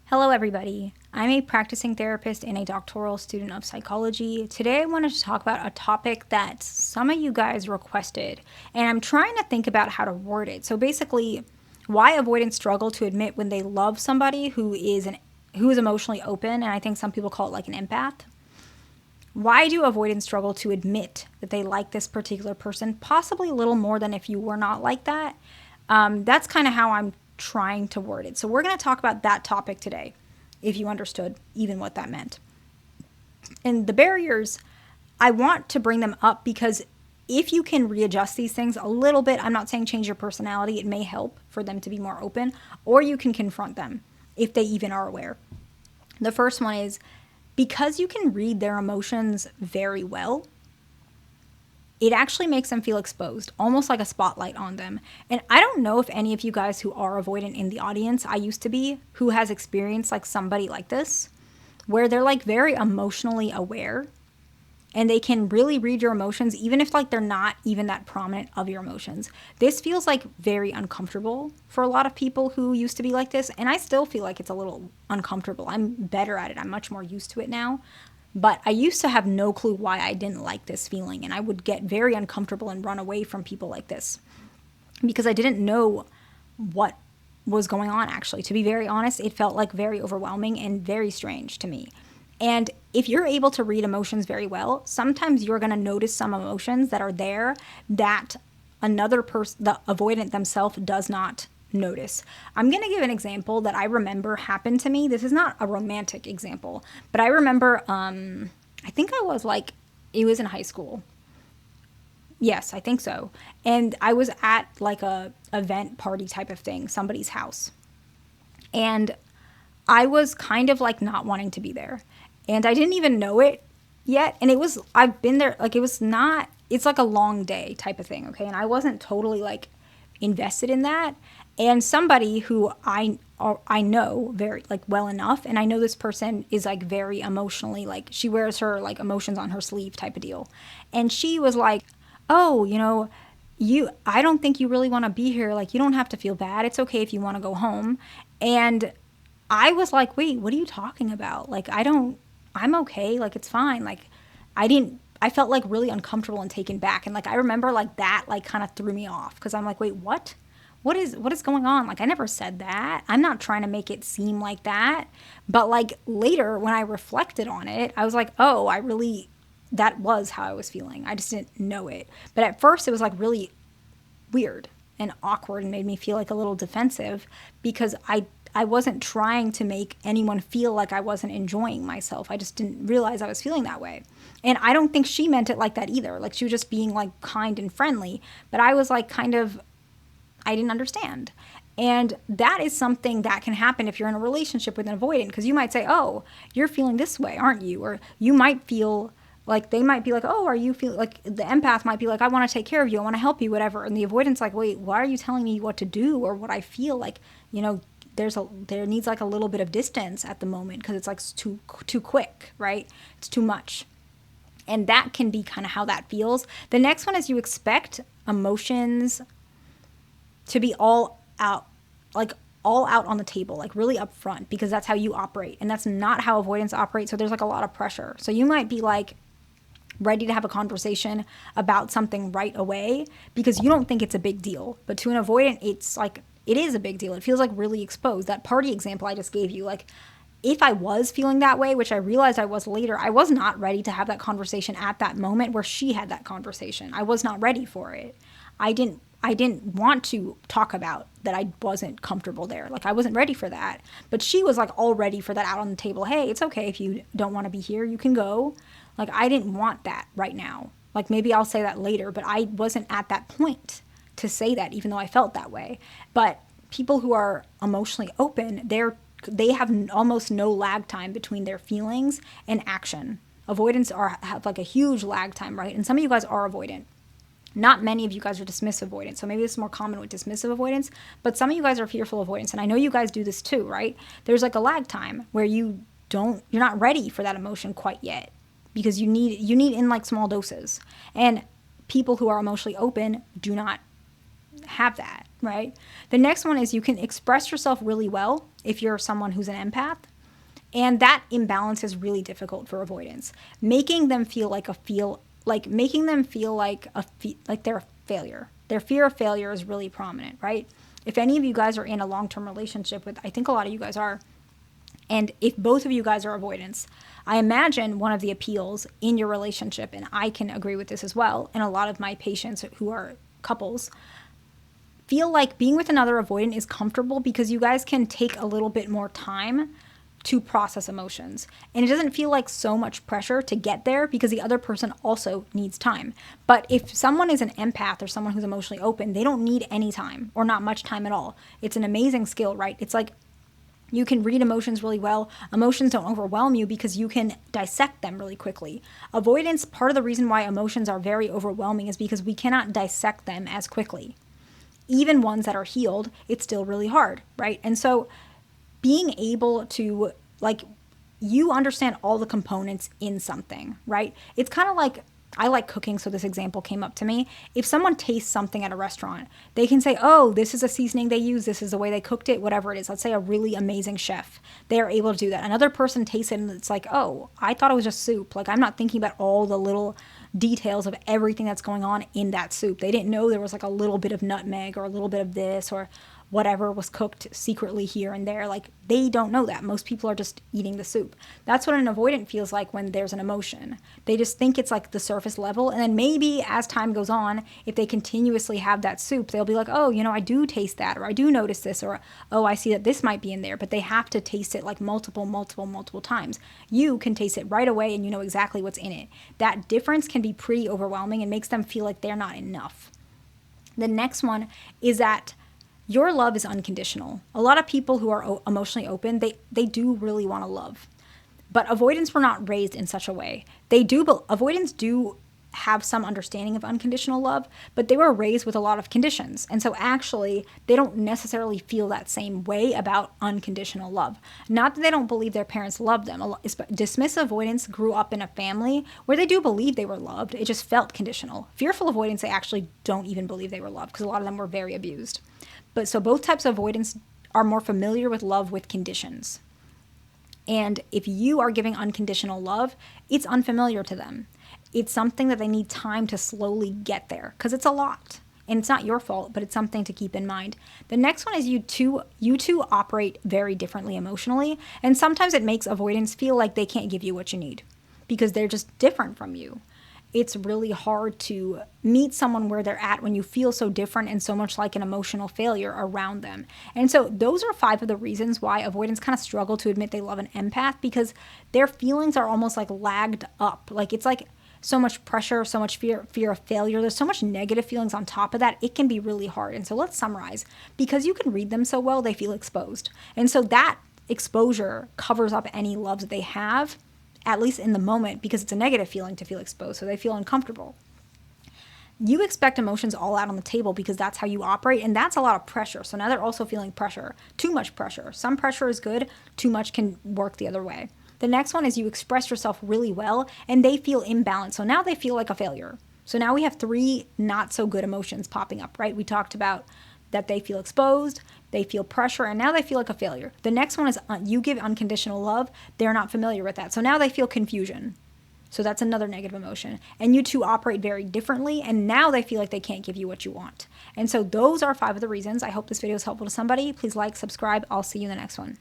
Hello, everybody. I'm a practicing therapist and a doctoral student of psychology. Today, I wanted to talk about a topic that some of you guys requested, and I'm trying to think about how to word it. So, basically, why avoidants struggle to admit when they love somebody who is emotionally open, and I think some people call it like an empath. Why do avoidants struggle to admit that they like this particular person? Possibly a little more than if you were not like that. That's kind of how I'm trying to word it. So we're going to talk about that topic today, if you understood even what that meant. And the barriers, I want to bring them up because if you can readjust these things a little bit, I'm not saying change your personality, it may help for them to be more open, or you can confront them if they even are aware. The first one is because you can read their emotions very well, it actually makes them feel exposed, almost like a spotlight on them. And I don't know if any of you guys who are avoidant in the audience, I used to be, who has experienced like somebody like this, where they're like very emotionally aware and they can really read your emotions, even if like they're not even that prominent of your emotions. This feels like very uncomfortable for a lot of people who used to be like this. And I still feel like it's a little uncomfortable. I'm better at it. I'm much more used to it now. But I used to have no clue why I didn't like this feeling, and I would get very uncomfortable and run away from people like this because I didn't know what was going on, actually. To be very honest, it felt like very overwhelming and very strange to me. And if you're able to read emotions very well, sometimes you're going to notice some emotions that are there that another person, the avoidant themselves, does not notice. I'm going to give an example that I remember happened to me. This is not a romantic example, but I remember, I think I was like, it was in high school. Yes, I think so. And I was at like a event party type of thing, somebody's house. And I was kind of like not wanting to be there. And I didn't even know it yet. And I've been there, like it's like a long day type of thing. Okay. And I wasn't totally like invested in that. And somebody who I know very like well enough, and I know this person is like very emotionally, like she wears her like emotions on her sleeve type of deal. And she was like, oh, I don't think you really want to be here. Like, you don't have to feel bad. It's okay if you want to go home. And I was like, wait, what are you talking about? Like, I'm okay. Like, it's fine. Like, I felt like really uncomfortable and taken back. And like, I remember like that, like kind of threw me off because I'm like, wait, what? What is going on? Like, I never said that. I'm not trying to make it seem like that. But like later when I reflected on it, I was like, oh, that was how I was feeling. I just didn't know it. But at first it was like really weird and awkward and made me feel like a little defensive because I wasn't trying to make anyone feel like I wasn't enjoying myself. I just didn't realize I was feeling that way. And I don't think she meant it like that either. Like, she was just being like kind and friendly. But I was like I didn't understand. And that is something that can happen if you're in a relationship with an avoidant, because you might say, oh, you're feeling this way, aren't you? Or you might feel like they might be like, oh, are you feel like the empath might be like, I want to take care of you. I want to help you, whatever. And the avoidant's like, wait, why are you telling me what to do or what I feel like, there needs like a little bit of distance at the moment because it's like too quick, right? It's too much. And that can be kind of how that feels. The next one is you expect emotions to be all out on the table, like really upfront, because that's how you operate. And that's not how avoidants operate. So there's like a lot of pressure. So you might be like ready to have a conversation about something right away because you don't think it's a big deal. But to an avoidant, it's like, it is a big deal. It feels like really exposed. That party example I just gave you, like, if I was feeling that way, which I realized I was later, I was not ready to have that conversation at that moment where she had that conversation. I was not ready for it. I didn't want to talk about that I wasn't comfortable there. Like, I wasn't ready for that. But she was like all ready for that out on the table. Hey, it's okay if you don't want to be here. You can go. Like, I didn't want that right now. Like, maybe I'll say that later, but I wasn't at that point to say that, even though I felt that way. But people who are emotionally open, they have almost no lag time between their feelings and action. Avoidants have like a huge lag time, right? And some of you guys are avoidant. Not many of you guys are dismissive avoidance. So maybe it's more common with dismissive avoidance, but some of you guys are fearful avoidance. And I know you guys do this too, right? There's like a lag time where you're not ready for that emotion quite yet because you need in like small doses. And people who are emotionally open do not have that, right? The next one is you can express yourself really well if you're someone who's an empath. And that imbalance is really difficult for avoidance. Making them feel like like they're a failure. Their fear of failure is really prominent, right? If any of you guys are in a long-term relationship with, I think a lot of you guys are, and if both of you guys are avoidants, I imagine one of the appeals in your relationship, and I can agree with this as well, and a lot of my patients who are couples feel like being with another avoidant is comfortable because you guys can take a little bit more time to process emotions. And it doesn't feel like so much pressure to get there because the other person also needs time. But if someone is an empath or someone who's emotionally open, they don't need any time or not much time at all. It's an amazing skill, right? It's like you can read emotions really well. Emotions don't overwhelm you because you can dissect them really quickly. Avoidance, part of the reason why emotions are very overwhelming is because we cannot dissect them as quickly. Even ones that are healed, it's still really hard, right? And so being able to, like, you understand all the components in something, right? It's kind of like, I like cooking, so this example came up to me. If someone tastes something at a restaurant, they can say, oh, this is a seasoning they use, this is the way they cooked it, whatever it is. Let's say a really amazing chef. They are able to do that. Another person tastes it and it's like, oh, I thought it was just soup. Like, I'm not thinking about all the little details of everything that's going on in that soup. They didn't know there was like a little bit of nutmeg or a little bit of this or whatever was cooked secretly here and there. Like, they don't know that. Most people are just eating the soup. That's what an avoidant feels like when there's an emotion. They just think it's like the surface level. And then maybe as time goes on, if they continuously have that soup, they'll be like, oh, I do taste that, or I do notice this, or, oh, I see that this might be in there. But they have to taste it like multiple times. You can taste it right away and you know exactly what's in it. That difference can be pretty overwhelming and makes them feel like they're not enough. The next one is that your love is unconditional. A lot of people who are emotionally open, they do really want to love. But avoidants were not raised in such a way. Avoidants do have some understanding of unconditional love, but they were raised with a lot of conditions. And so actually, they don't necessarily feel that same way about unconditional love. Not that they don't believe their parents loved them. Dismissive avoidants grew up in a family where they do believe they were loved. It just felt conditional. Fearful avoidants, they actually don't even believe they were loved because a lot of them were very abused. But so both types of avoidance are more familiar with love with conditions. And if you are giving unconditional love, it's unfamiliar to them. It's something that they need time to slowly get there because it's a lot. And it's not your fault, but it's something to keep in mind. The next one is you two operate very differently emotionally. And sometimes it makes avoidants feel like they can't give you what you need because they're just different from you. It's really hard to meet someone where they're at when you feel so different and so much like an emotional failure around them. And so those are 5 of the reasons why avoidants kind of struggle to admit they love an empath, because their feelings are almost like lagged up. Like, it's like so much pressure, so much fear of failure. There's so much negative feelings on top of that. It can be really hard. And so let's summarize. Because you can read them so well, they feel exposed. And so that exposure covers up any loves that they have, at least in the moment, because it's a negative feeling to feel exposed, so they feel uncomfortable. You expect emotions all out on the table because that's how you operate, and that's a lot of pressure. So now they're also feeling pressure, too much pressure. Some pressure is good, too much can work the other way. The next one is you express yourself really well, and they feel imbalanced. So now they feel like a failure. So now we have 3 not so good emotions popping up, right? We talked about that they feel exposed, they feel pressure, and now they feel like a failure. The next one is you give unconditional love. They're not familiar with that. So now they feel confusion. So that's another negative emotion. And you two operate very differently, and now they feel like they can't give you what you want. And so those are 5 of the reasons. I hope this video is helpful to somebody. Please like, subscribe. I'll see you in the next one.